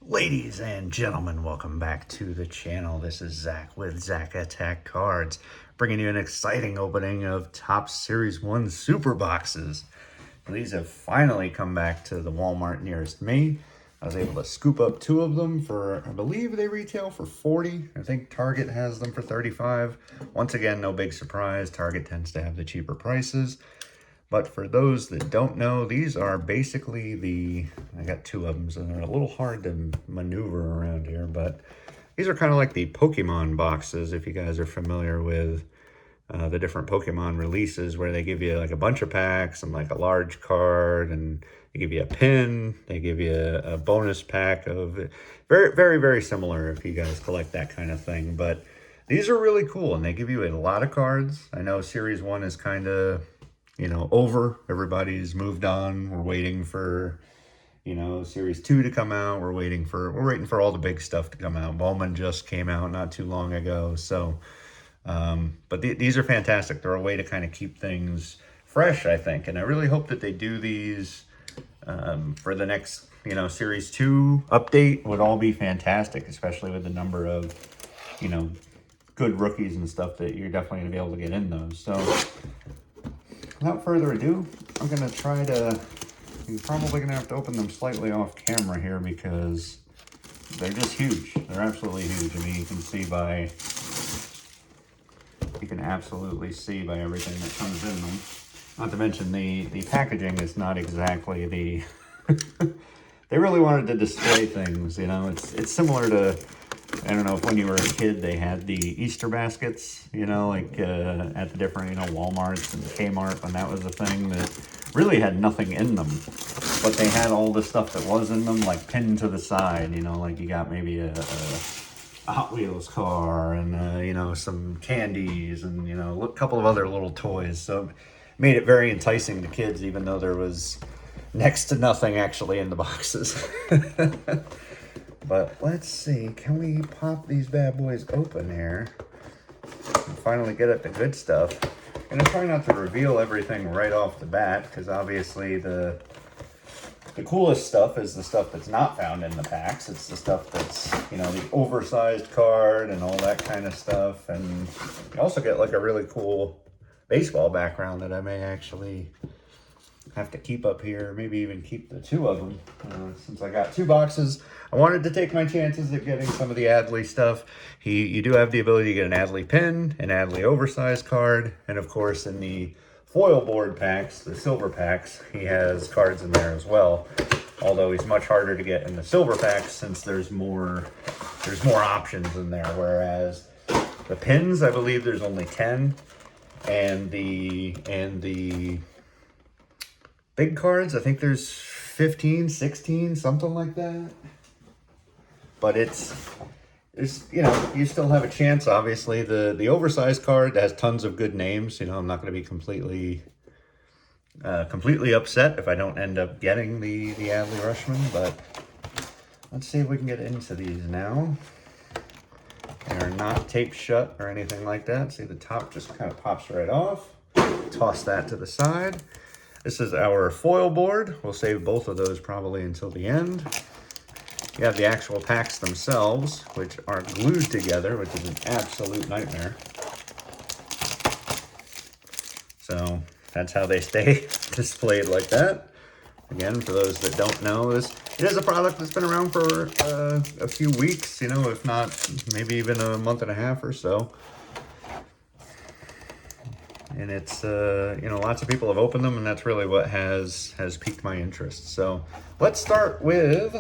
Ladies and gentlemen, welcome back to the channel. This is Zach with Zach Attack Cards, bringing you an exciting opening of Topps Series 1 Super Boxes. These have finally come back to the Walmart nearest me. I was able to scoop up two of them for, I believe they retail for $40. I think Target has them for $35. Once again, no big surprise. Target tends to have the cheaper prices. But for those that don't know, these are basically I got two of them, so they're a little hard to maneuver around here, but these are kind of like the Pokemon boxes, if you guys are familiar with the different Pokemon releases, where they give you like a bunch of packs and like a large card, and they give you a pin, they give you a bonus pack of very, very, very similar if you guys collect that kind of thing. But these are really cool, and they give you a lot of cards. I know Series 1 is kind of, over. Everybody's moved on. We're waiting for, Series 2 to come out. We're waiting for all the big stuff to come out. Bowman just came out not too long ago. So, but these are fantastic. They're a way to kind of keep things fresh, I think. And I really hope that they do these for the next, Series 2 update would all be fantastic, especially with the number of, good rookies and stuff that you're definitely going to be able to get in those. So, without further ado, I'm going to try to, you're probably going to have to open them slightly off camera here because they're just huge. They're absolutely huge. I mean, you can absolutely see by everything that comes in them. Not to mention the packaging is not exactly the, they really wanted to display things, it's similar to, I don't know if when you were a kid they had the Easter baskets, like at the different, Walmarts and Kmart, when that was a thing that really had nothing in them. But they had all the stuff that was in them, like pinned to the side, like you got maybe a Hot Wheels car and, some candies and, a couple of other little toys. So it made it very enticing to kids, even though there was next to nothing actually in the boxes. But let's see, can we pop these bad boys open here and finally get at the good stuff? I'm gonna try not to reveal everything right off the bat, because obviously the coolest stuff is the stuff that's not found in the packs. It's the stuff that's, the oversized card and all that kind of stuff. And you also get like a really cool baseball background that I may actually have to keep up here, maybe even keep the two of them. Since I got two boxes, I wanted to take my chances at getting some of the Adley stuff. You do have the ability to get an Adley pin, an Adley oversized card, and of course in the foil board packs, the silver packs, he has cards in there as well. Although he's much harder to get in the silver packs since there's more options in there. Whereas the pins, I believe there's only 10, and the big cards, I think there's 15, 16, something like that. But it's you still have a chance. Obviously, the oversized card has tons of good names. I'm not going to be completely upset if I don't end up getting the Adley Rutschman. But let's see if we can get into these now. They are not taped shut or anything like that. See, the top just kind of pops right off. Toss that to the side. This is our foil board. We'll save both of those probably until the end. You have the actual packs themselves, which are glued together, which is an absolute nightmare. So that's how they stay displayed like that. Again, for those that don't know, it is a product that's been around for a few weeks, if not maybe even a month and a half or so. And it's, lots of people have opened them, and that's really what has piqued my interest. So let's start with,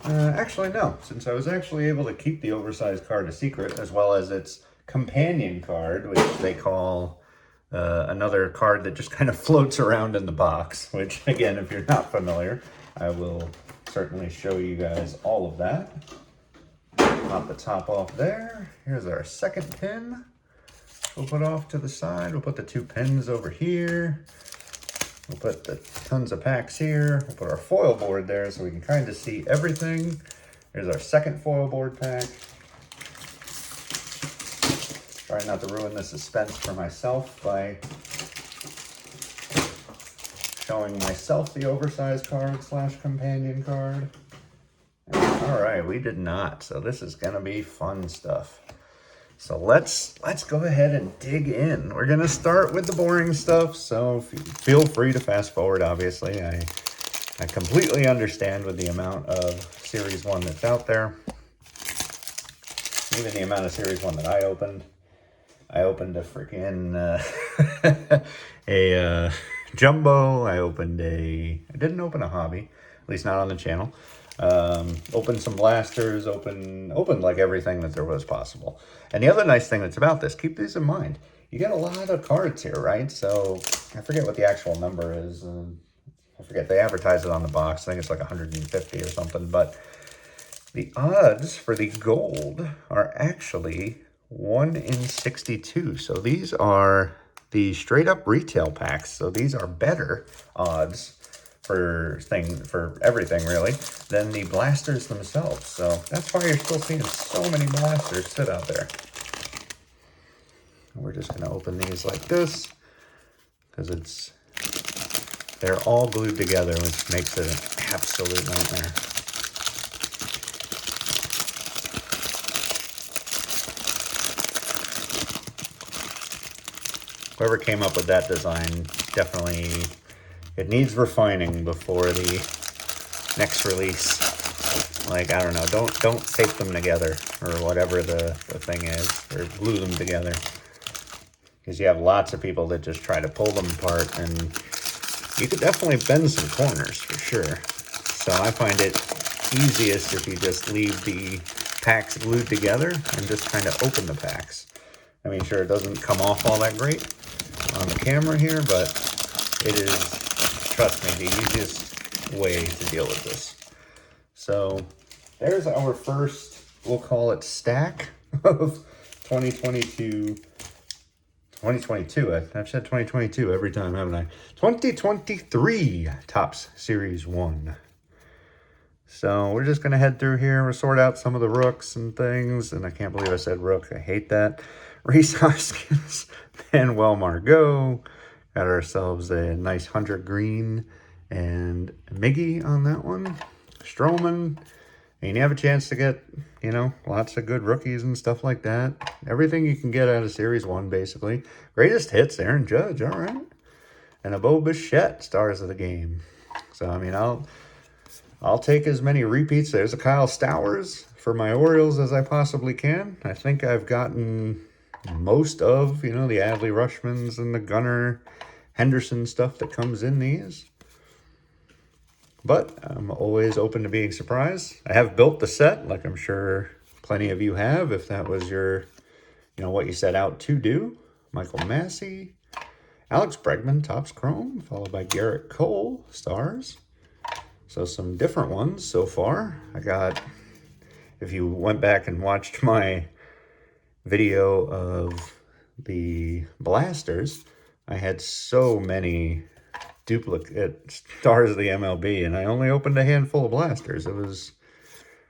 actually no, since I was actually able to keep the oversized card a secret, as well as its companion card, which they call another card that just kind of floats around in the box, which again, if you're not familiar, I will certainly show you guys all of that. Pop the top off there. Here's our second pin. We'll put off to the side. We'll put the two pins over here. We'll put the tons of packs here. We'll put our foil board there so we can kind of see everything. Here's our second foil board pack. Try not to ruin the suspense for myself by showing myself the oversized card / companion card. And All right, we did not. So this is gonna be fun stuff. So let's go ahead and dig in. We're gonna start with the boring stuff. So feel free to fast forward. Obviously, I completely understand with the amount of Series 1 that's out there. Even the amount of Series 1 that I opened. I opened a freaking a jumbo. I didn't open a hobby, at least not on the channel. Opened some blasters, opened like everything that there was possible. And the other nice thing that's about this, keep these in mind. You get a lot of cards here, right? So I forget what the actual number is. I forget, they advertise it on the box. I think it's like 150 or something. But the odds for the gold are actually 1 in 62. So these are the straight up retail packs. So these are better odds for everything really than the blasters themselves. So that's why you're still seeing so many blasters sit out there. We're just gonna open these like this because they're all glued together, which makes it an absolute nightmare. Whoever came up with that design, definitely, it needs refining before the next release. Like, I don't know, don't tape them together or whatever the thing is, or glue them together. Because you have lots of people that just try to pull them apart, and you could definitely bend some corners for sure. So I find it easiest if you just leave the packs glued together and just kind of open the packs. I mean, sure, it doesn't come off all that great on the camera here, but it is, trust me, the easiest way to deal with this. So there's our first, we'll call it stack of 2022. I've said 2022 every time, haven't I? 2023 Topps Series 1. So we're just going to head through here. We'll sort out some of the rooks and things. And I can't believe I said rook. I hate that. Rhys Hoskins, Manuel Margot. Got ourselves a nice Hunter Green and Miggy on that one. Stroman. And you have a chance to get, you know, lots of good rookies and stuff like that. Everything you can get out of Series 1, basically. Greatest hits, Aaron Judge, all right. And a Bo Bichette, stars of the game. So, I mean, I'll take as many repeats. There's a Kyle Stowers for my Orioles as I possibly can. I think I've gotten most of, you know, the Adley Rushmans and the Gunnar Henderson stuff that comes in these. But I'm always open to being surprised. I have built the set, like I'm sure plenty of you have, if that was your, you know, what you set out to do. Michael Massey, Alex Bregman, Topps Chrome, followed by Garrett Cole, stars. So some different ones so far. I got, if you went back and watched my video of the blasters, I had so many duplicate stars of the MLB, and I only opened a handful of blasters. It was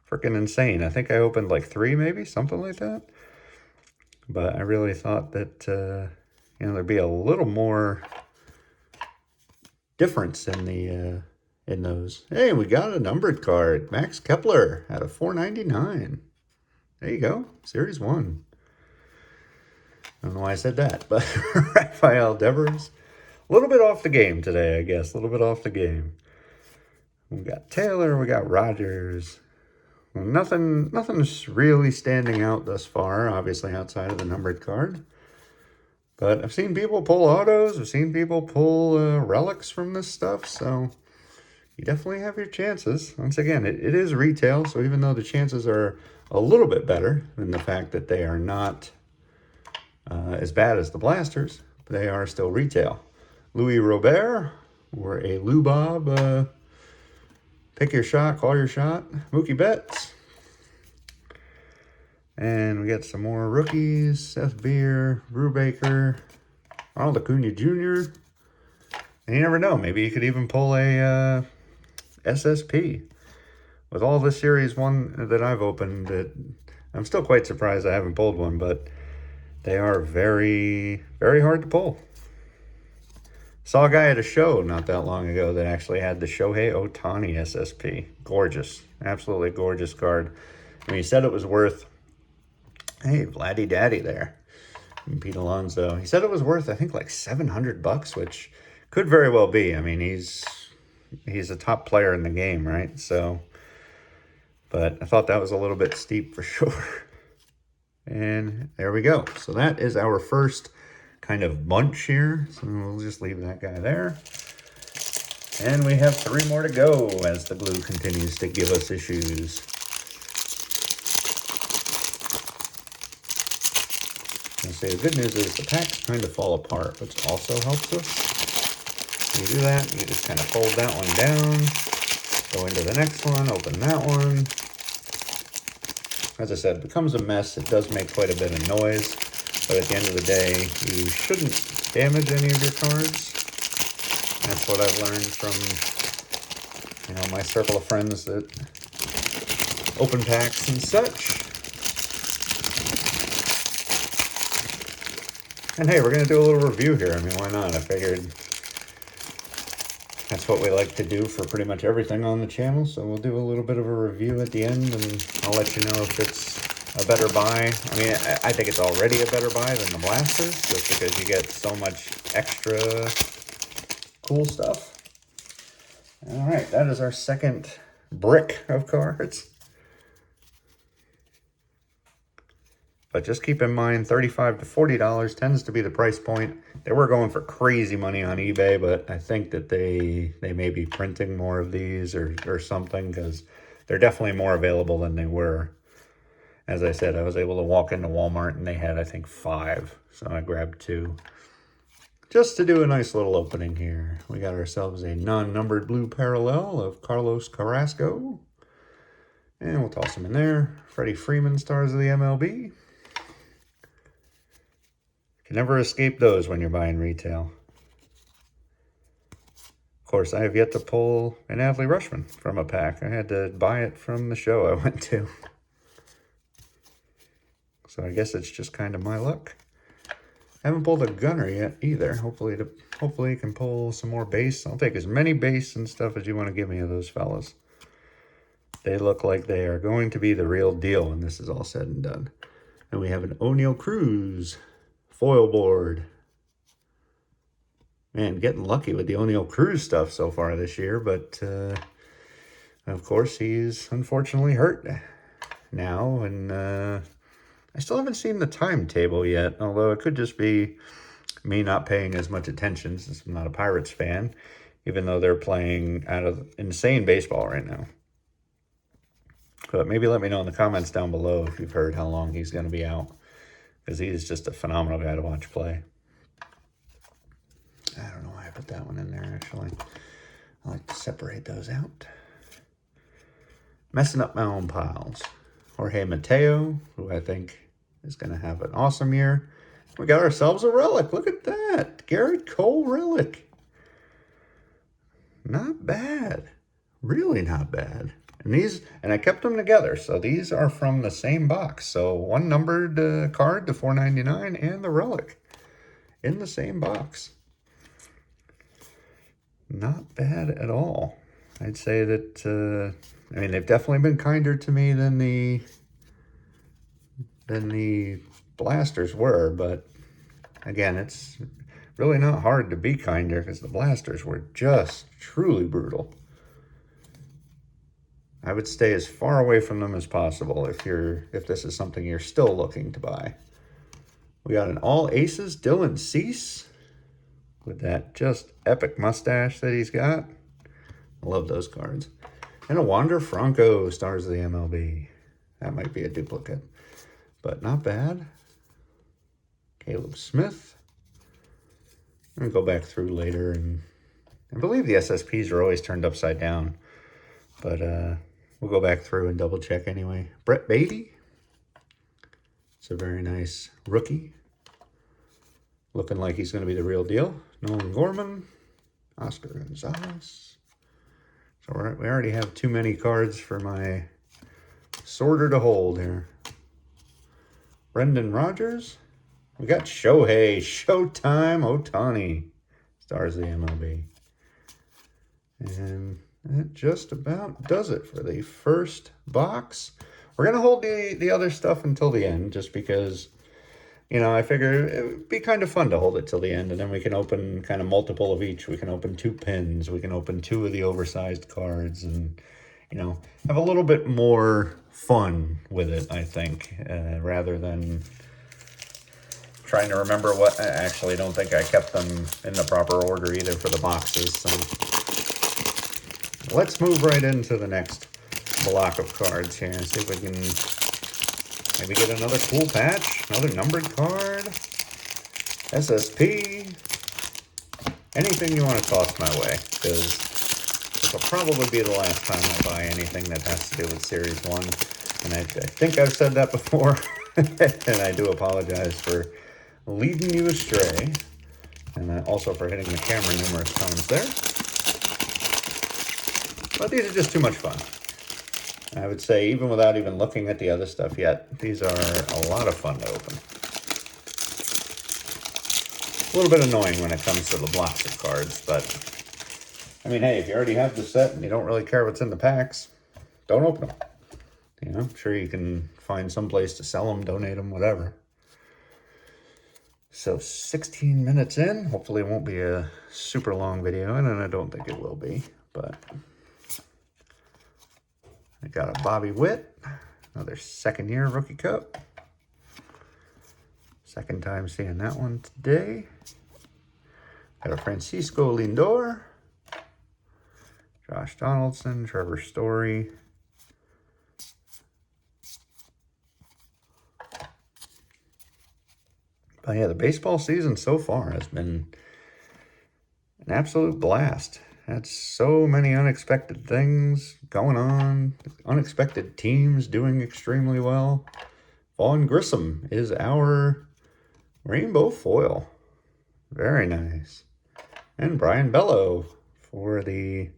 freaking insane. I think I opened like 3, maybe, something like that. But I really thought that, you know, there'd be a little more difference in the in those. Hey, we got a numbered card. Max Kepler out of 499. There you go. Series 1. I don't know why I said that, but Rafael Devers. A little bit off the game today, I guess. A little bit off the game. We got Taylor. We got Rogers. Well, nothing's really standing out thus far, obviously outside of the numbered card. But I've seen people pull autos. I've seen people pull relics from this stuff. So you definitely have your chances. Once again, it is retail. So even though the chances are a little bit better than the fact that they are not as bad as the blasters, they are still retail. Louis Robert, or a Lou Bob, pick your shot, call your shot. Mookie Betts. And we got some more rookies. Seth Beer, Brubaker, Ronald Acuna Jr. And you never know, maybe you could even pull a SSP. With all the Series 1 that I've opened, I'm still quite surprised I haven't pulled one, but they are very, very hard to pull. Saw a guy at a show not that long ago that actually had the Shohei Ohtani SSP. Gorgeous. Absolutely gorgeous card. I mean, he said it was worth, hey, Vladdy Daddy there. And Pete Alonso. He said it was worth, I think, like $700, which could very well be. I mean, he's a top player in the game, right? So, but I thought that was a little bit steep for sure. And there we go. So that is our first kind of bunch here. So we'll just leave that guy there. And we have 3 more to go as the glue continues to give us issues. I'll say the good news is the packs kind of fall apart, which also helps us. You do that, you just kind of fold that one down, go into the next one, open that one. As I said, it becomes a mess. It does make quite a bit of noise, but at the end of the day, you shouldn't damage any of your cards. That's what I've learned from, you know, my circle of friends that open packs and such. And hey, we're going to do a little review here. I mean, why not? I figured that's what we like to do for pretty much everything on the channel. So we'll do a little bit of a review at the end, and I'll let you know if it's a better buy. I mean, I think it's already a better buy than the blasters, just because you get so much extra cool stuff. All right, that is our second brick of cards. But just keep in mind, $35 to $40 tends to be the price point. They were going for crazy money on eBay, but I think that they may be printing more of these or something, because they're definitely more available than they were. As I said, I was able to walk into Walmart and they had, I think, 5. So I grabbed 2. Just to do a nice little opening here. We got ourselves a non-numbered blue parallel of Carlos Carrasco. And we'll toss him in there. Freddie Freeman, stars of the MLB. Can never escape those when you're buying retail. Of course, I have yet to pull an Adley Rutschman from a pack. I had to buy it from the show I went to. So I guess it's just kind of my luck. I haven't pulled a gunner yet either. Hopefully I can pull some more base. I'll take as many base and stuff as you want to give me of those fellas. They look like they are going to be the real deal when this is all said and done. And we have an O'Neill Cruz foil board. Man, getting lucky with the O'Neill Cruz stuff so far this year, but of course he's unfortunately hurt now, and I still haven't seen the timetable yet, although it could just be me not paying as much attention since I'm not a Pirates fan, even though they're playing out of insane baseball right now. But maybe let me know in the comments down below if you've heard how long he's going to be out, because he's just a phenomenal guy to watch play. I don't know why I put that one in there, actually. I like to separate those out. Messing up my own piles. Jorge Mateo, who I think is going to have an awesome year. We got ourselves a relic. Look at that. Garrett Cole relic. Not bad. Really not bad. And I kept them together. So these are from the same box. So one numbered card, the $4.99, and the relic in the same box. Not bad at all. I'd say that, I mean, they've definitely been kinder to me than the blasters were, but again, it's really not hard to be kinder because the blasters were just truly brutal. I would stay as far away from them as possible if this is something you're still looking to buy. We got an all aces Dylan Cease with that just epic mustache that he's got. I love those cards. And a Wander Franco, stars of the MLB. That might be a duplicate, but not bad. Caleb Smith. I'm going to go back through later, and I believe the SSPs are always turned upside down, but we'll go back through and double check anyway. Brett Beatty. It's a very nice rookie. Looking like he's going to be the real deal. Nolan Gorman. Oscar Gonzalez. So we already have too many cards for my sorter to hold here. Brendan Rodgers. We got Shohei Showtime Ohtani. Stars of the MLB. And that just about does it for the first box. We're going to hold the other stuff until the end, just because, you know, I figure it would be kind of fun to hold it till the end, and then we can open kind of multiple of each. We can open 2 pins, we can open 2 of the oversized cards, and, you know, have a little bit more fun with it, I think, rather than trying to remember what. I actually don't think I kept them in the proper order either for the boxes, so let's move right into the next block of cards here and see if we can maybe get another cool patch, another numbered card, SSP, anything you want to toss my way, because this will probably be the last time I buy anything that has to do with Series 1, and I think I've said that before, and I do apologize for leading you astray, and also for hitting the camera numerous times there. But these are just too much fun. I would say, even without even looking at the other stuff yet, these are a lot of fun to open. A little bit annoying when it comes to the blocks of cards, but I mean, hey, if you already have the set and you don't really care what's in the packs, don't open them. You know, I'm sure you can find some place to sell them, donate them, whatever. So 16 minutes in, hopefully it won't be a super long video, and I don't think it will be, but I got a Bobby Witt, another second-year Rookie Cup. Second time seeing that one today. Got a Francisco Lindor, Josh Donaldson, Trevor Story. But yeah, the baseball season so far has been an absolute blast. Had so many unexpected things going on, unexpected teams doing extremely well. Vaughn Grissom is our rainbow foil. Very nice. And Brian Bello for the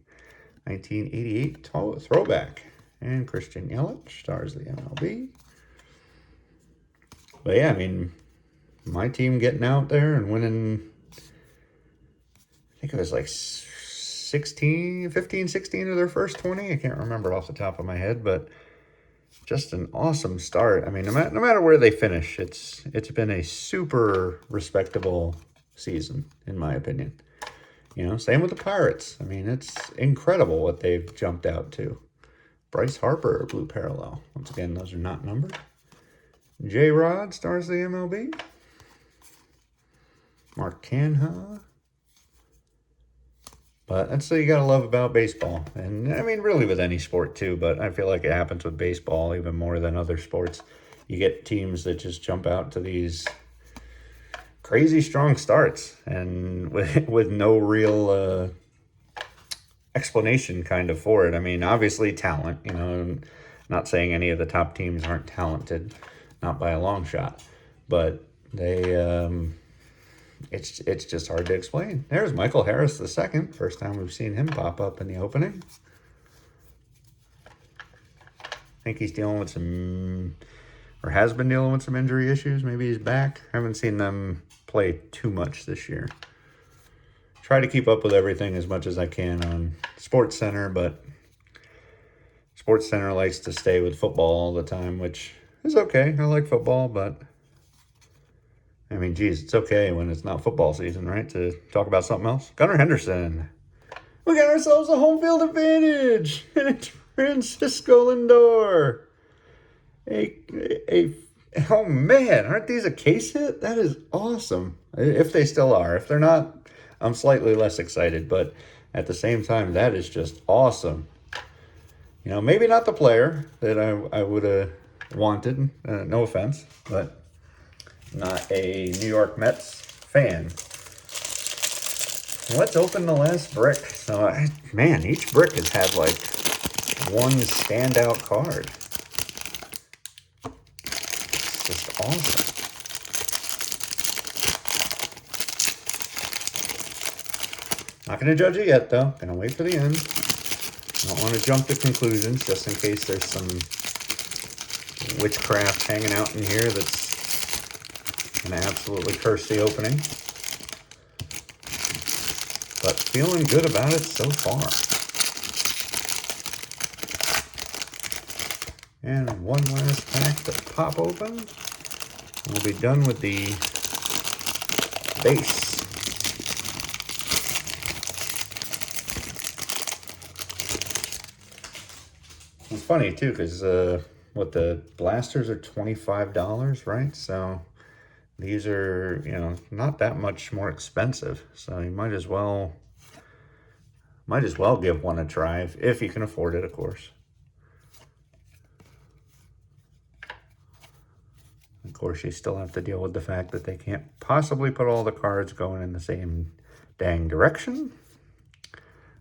1988 throwback. And Christian Yelich, Stars of the MLB. But yeah, I mean, my team getting out there and winning, I think it was like 15, 16 of their first 20. I can't remember off the top of my head, but just an awesome start. I mean, no matter where they finish, it's been a super respectable season, in my opinion. You know, same with the Pirates. I mean, it's incredible what they've jumped out to. Bryce Harper, Blue Parallel. Once again, those are not numbered. J-Rod, Stars of the MLB. Mark Canha. But that's what you gotta love about baseball. And I mean, really with any sport too, but I feel like it happens with baseball even more than other sports. You get teams that just jump out to these crazy strong starts and with no real explanation kind of for it. I mean, obviously talent, you know, I'm not saying any of the top teams aren't talented, not by a long shot, but they, it's just hard to explain. There's Michael Harris II. First time we've seen him pop up in the opening. I think he's dealing with some, or has been dealing with some injury issues. Maybe he's back. I haven't seen them play too much this year. Try to keep up with everything as much as I can on SportsCenter, but SportsCenter likes to stay with football all the time, which is okay. I like football, but I mean, geez, it's okay when it's not football season, right? To talk about something else. Gunnar Henderson. We got ourselves a home field advantage. And it's Francisco Lindor. Oh man, aren't these a case hit? That is awesome. If they still are. If they're not, I'm slightly less excited. But at the same time, that is just awesome. You know, maybe not the player that I would have wanted. No offense, but not a New York Mets fan. Let's open the last brick. So, man, each brick has had like one standout card. It's just awesome. Not going to judge it yet, though. Going to wait for the end. I don't want to jump to conclusions just in case there's some witchcraft hanging out in here that's going to absolutely curse the opening. feeling good about it so far. And one last pack to pop open. We'll be done with the base. It's funny too, because what the blasters are $25, right? So these are, you know, not that much more expensive. So you might as well give one a try if you can afford it, of course. Of course, you still have to deal with the fact that they can't possibly put all the cards going in the same dang direction.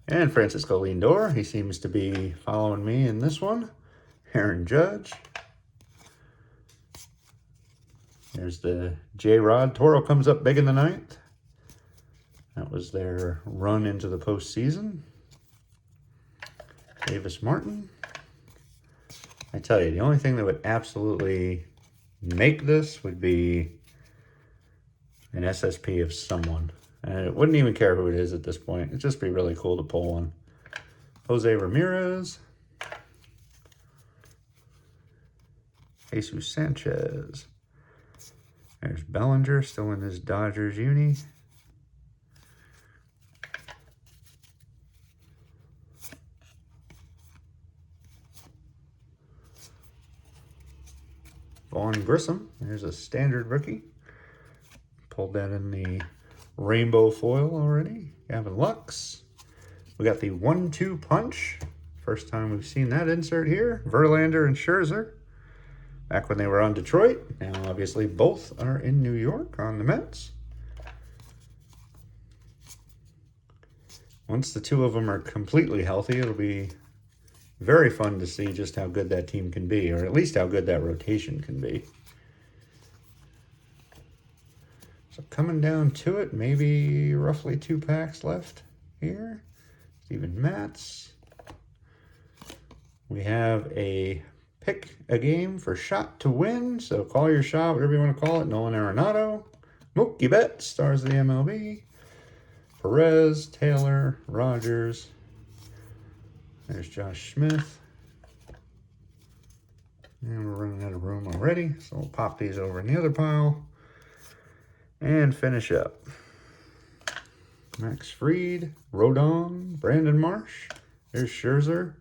And Francisco Lindor, he seems to be following me in this one. Aaron Judge. There's the J-Rod. Toro comes up big in the ninth. That was their run into the postseason. Davis Martin. I tell you, the only thing that would absolutely make this would be an SSP of someone. And it wouldn't even care who it is at this point. It'd just be really cool to pull one. Jose Ramirez. Jesus Sanchez. There's Bellinger still in his Dodgers uni. Vaughn Grissom. There's a standard rookie. Pulled that in the rainbow foil already. Gavin Lux. We got the 1-2 punch. First time we've seen that insert here. Verlander and Scherzer. Back when they were on Detroit. Now, obviously, both are in New York on the Mets. Once the two of them are completely healthy, it'll be very fun to see just how good that team can be, or at least how good that rotation can be. So coming down to it, maybe roughly 2 packs left here. Steven Matz. We have a pick a game for shot to win. So call your shot, whatever you want to call it. Nolan Arenado. Mookie Betts, stars of the MLB. Perez, Taylor, Rogers. There's Josh Smith. And we're running out of room already, so we'll pop these over in the other pile. And finish up. Max Fried, Rodon, Brandon Marsh. There's Scherzer.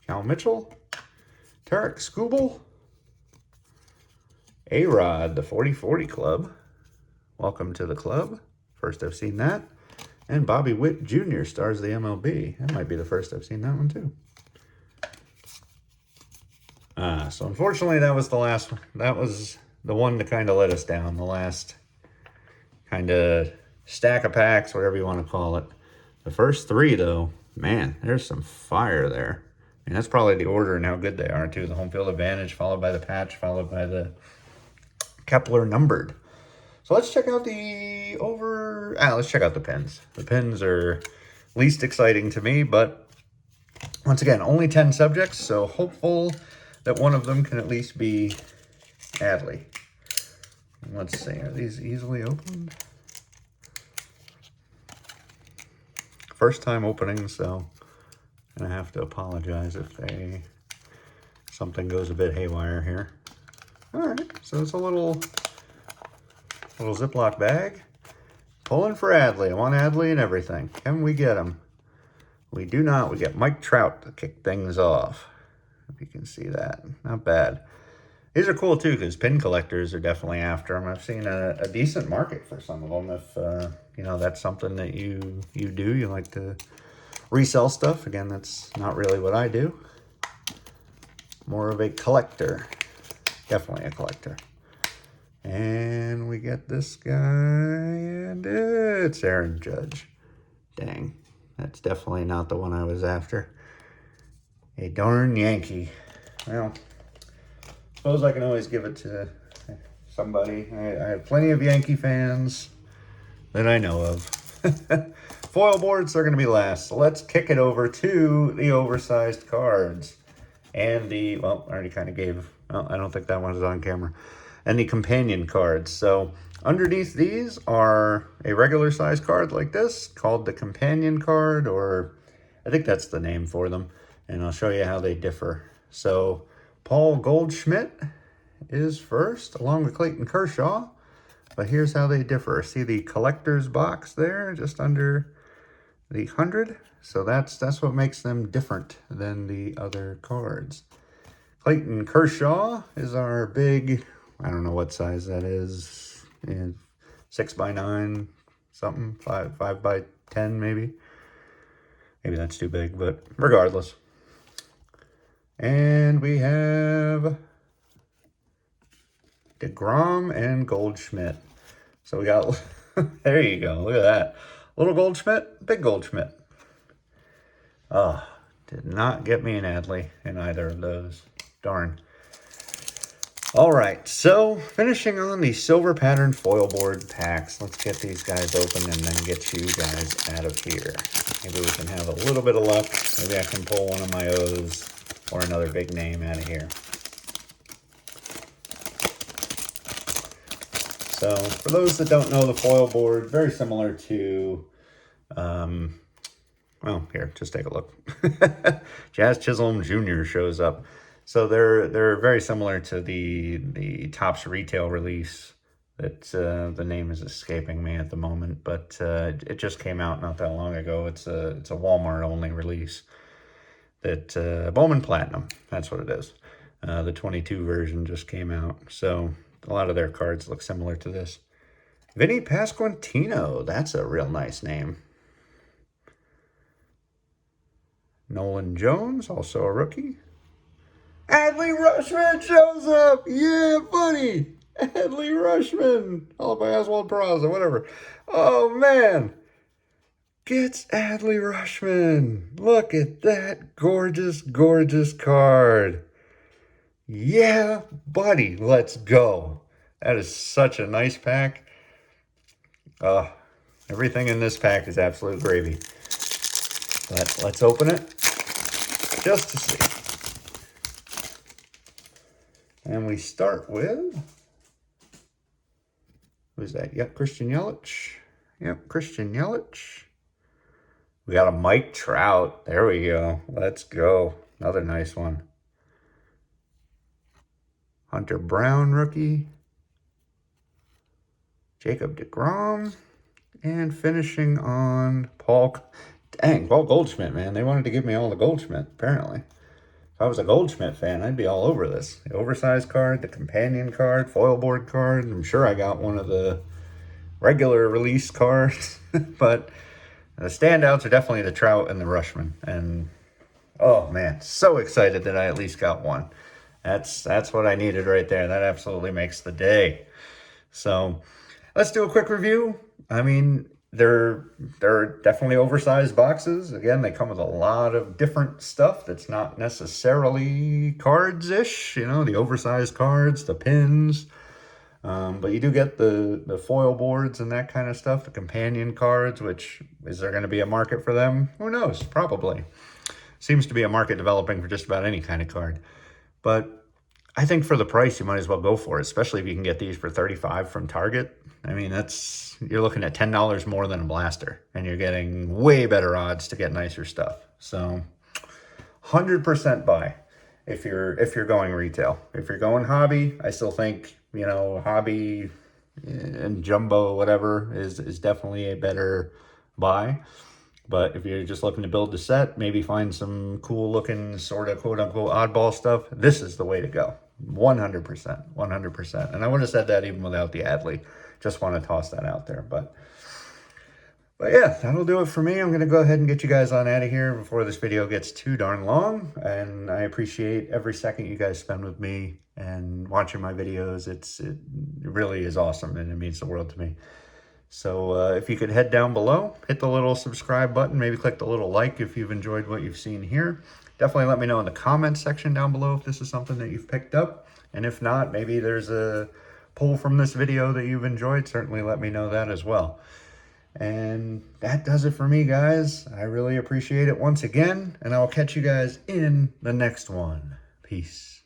Cal Mitchell. Tarek Skubal. A-Rod, the 40-40 Club. Welcome to the club. First I've seen that. And Bobby Witt Jr. stars the MLB. That might be the first I've seen that one too. So unfortunately that was the last one. That was the one that kind of let us down. The last kind of stack of packs, whatever you want to call it. The first 3 though, man, there's some fire there. And that's probably the order and how good they are too. The home field advantage, followed by the patch, followed by the Kepler numbered. So let's check out the let's check out the pins. The pins are least exciting to me, but once again, only 10 subjects, so hopeful that one of them can at least be Adley. Let's see, are these easily opened? First time opening, so I'm gonna have to apologize if something goes a bit haywire here. All right, so it's a little Ziploc bag. Pulling for Adley. I want Adley and everything. Can we get him? We do not. We get Mike Trout to kick things off. If you can see that. Not bad. These are cool too, because pin collectors are definitely after them. I've seen a decent market for some of them. If you know, that's something that you do. You like to resell stuff. Again, that's not really what I do. More of a collector. Definitely a collector. And we get this guy, and it's Aaron Judge. Dang, that's definitely not the one I was after. A darn Yankee. Well, suppose I can always give it to somebody. I have plenty of Yankee fans that I know of. Foil boards are going to be last, so let's kick it over to the oversized cards. And the, well, I already kind of gave, well, I don't think that one is on camera. and the companion cards. So underneath these are a regular size card like this called the companion card, or I think that's the name for them. And I'll show you how they differ. So Paul Goldschmidt is first, along with Clayton Kershaw. But here's how they differ. See the collector's box there, just under the 100? So that's what makes them different than the other cards. Clayton Kershaw is our big, I don't know what size that is, 6x9 something, 5x10 maybe. Maybe that's too big, but regardless. And we have DeGrom and Goldschmidt. So we got, there you go, look at that. Little Goldschmidt, big Goldschmidt. Did not get me an Adley in either of those. Darn. All right, so finishing on the silver pattern foil board packs. Let's get these guys open and then get you guys out of here. Maybe we can have a little bit of luck. Maybe I can pull one of my O's or another big name out of here. So for those that don't know, the foil board, very similar to, well, here, just take a look. Jazz Chisholm Jr. shows up. So they're very similar to the Topps retail release that the name is escaping me at the moment, but it just came out not that long ago. It's a Walmart only release. That Bowman Platinum, that's what it is. The 22 version just came out. So a lot of their cards look similar to this. Vinny Pasquantino, that's a real nice name. Nolan Jones, also a rookie. Adley Rutschman shows up! Yeah, buddy! Adley Rutschman! Followed by Oswald Peraza, whatever. Oh, man! Gets Adley Rutschman. Look at that gorgeous, gorgeous card. Yeah, buddy, let's go. That is such a nice pack. Everything in this pack is absolute gravy. But let's open it just to see. And we start with, who's that? Yep, Christian Yelich. Yep, Christian Yelich. We got a Mike Trout. There we go. Let's go. Another nice one. Hunter Brown, rookie. Jacob deGrom. And finishing on Paul. Dang, Paul Goldschmidt, man. They wanted to give me all the Goldschmidt, apparently. If I was a Goldschmidt fan, I'd be all over this. The oversized card, the companion card, foil board card. I'm sure I got one of the regular release cards. But the standouts are definitely the Trout and the Rutschman. And, oh, man, so excited that I at least got one. That's what I needed right there. That absolutely makes the day. So let's do a quick review. I mean, they're definitely oversized boxes. Again, they come with a lot of different stuff that's not necessarily cards-ish. You know, the oversized cards, the pins. But you do get the foil boards and that kind of stuff, the companion cards, which, is there going to be a market for them? Who knows? Probably. Seems to be a market developing for just about any kind of card. But I think for the price, you might as well go for it, especially if you can get these for $35 from Target. I mean, you're looking at $10 more than a blaster, and you're getting way better odds to get nicer stuff. So 100% buy if you're going retail. If you're going hobby, I still think, you know, hobby and jumbo, whatever, is definitely a better buy. But if you're just looking to build the set, maybe find some cool looking sort of quote unquote oddball stuff, this is the way to go. 100%, 100%. And I would have said that even without the Adley. Just want to toss that out there. But yeah, that'll do it for me. I'm going to go ahead and get you guys on out of here before this video gets too darn long. And I appreciate every second you guys spend with me and watching my videos. It really is awesome, and it means the world to me. So if you could head down below, hit the little subscribe button, maybe click the little like if you've enjoyed what you've seen here. Definitely let me know in the comments section down below if this is something that you've picked up. And if not, maybe there's a pull from this video that you've enjoyed. Certainly let me know that as well. And that does it for me, guys. I really appreciate it once again, and I'll catch you guys in the next one. Peace.